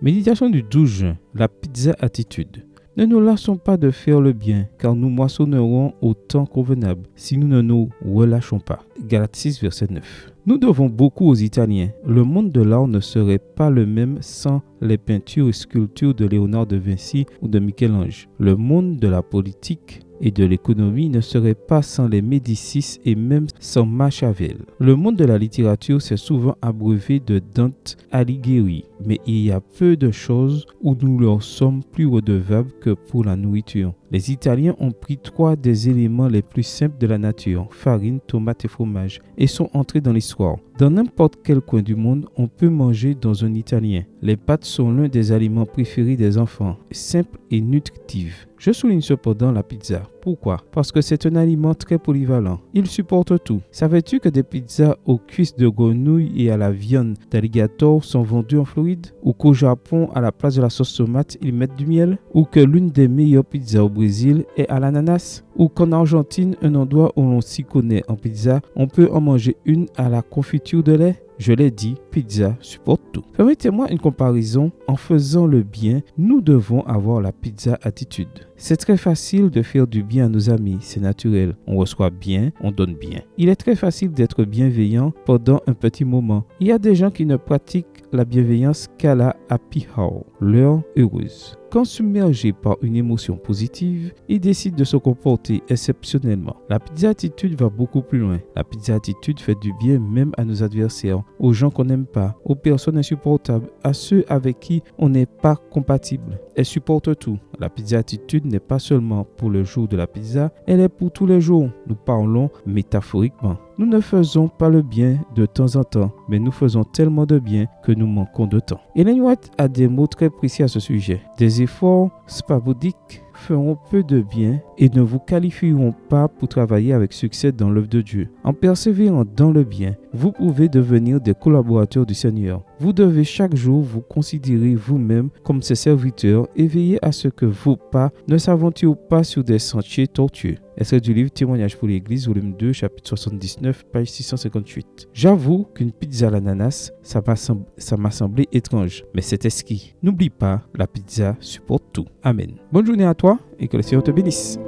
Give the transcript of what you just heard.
Méditation du 12 juin, la pizza attitude. Ne nous lassons pas de faire le bien, car nous moissonnerons au temps convenable si nous ne nous relâchons pas. Galates 6, verset 9. Nous devons beaucoup aux Italiens. Le monde de l'art ne serait pas le même sans les peintures et sculptures de Léonard de Vinci ou de Michel-Ange. Le monde de la politique et de l'économie ne serait pas sans les Médicis et même sans Machiavel. Le monde de la littérature s'est souvent abreuvé de Dante Alighieri, mais il y a peu de choses où nous leur sommes plus redevables que pour la nourriture. Les Italiens ont pris 3 des éléments les plus simples de la nature, farine, tomate et fromage, et sont entrés dans l'histoire. Dans n'importe quel coin du monde, on peut manger dans un Italien. Les pâtes sont l'un des aliments préférés des enfants, simples et nutritifs. Je souligne cependant la pizza. Pourquoi? Parce que c'est un aliment très polyvalent. Il supporte tout. Savais-tu que des pizzas aux cuisses de grenouille et à la viande d'alligator sont vendues en Floride? Ou qu'au Japon, à la place de la sauce tomate, ils mettent du miel? Ou que l'une des meilleures pizzas au Brésil est à l'ananas? Ou qu'en Argentine, un endroit où l'on s'y connaît en pizza, on peut en manger une à la confiture de lait? Je l'ai dit, pizza supporte tout. Permettez-moi une comparaison. En faisant le bien, nous devons avoir la pizza attitude. C'est très facile de faire du bien à nos amis, c'est naturel. On reçoit bien, on donne bien. Il est très facile d'être bienveillant pendant un petit moment. Il y a des gens qui ne pratiquent la bienveillance qu'à la happy hour, l'heure heureuse. Quand submergés par une émotion positive, ils décident de se comporter exceptionnellement. La pizza attitude va beaucoup plus loin. La pizza attitude fait du bien même à nos adversaires, aux gens qu'on n'aime pas, aux personnes insupportables, à ceux avec qui on n'est pas compatible. Elle supporte tout. La pizza attitude n'est pas seulement pour le jour de la pizza, elle est pour tous les jours. Nous parlons métaphoriquement. Nous ne faisons pas le bien de temps en temps, mais nous faisons tellement de bien que nous manquons de temps. Ellen White a des mots très précis à ce sujet. Des efforts spasmodiques feront peu de bien et ne vous qualifieront pas pour travailler avec succès dans l'œuvre de Dieu. En persévérant dans le bien, vous pouvez devenir des collaborateurs du Seigneur. Vous devez chaque jour vous considérer vous-même comme ses serviteurs et veiller à ce que vos pas ne s'aventurent pas sur des sentiers tortueux. Extrait du livre Témoignage pour l'Église, volume 2, chapitre 79, page 658. J'avoue qu'une pizza à l'ananas, ça m'a semblé étrange, mais c'est exquis. N'oublie pas, la pizza supporte tout. Amen. Bonne journée à toi et que le Seigneur te bénisse.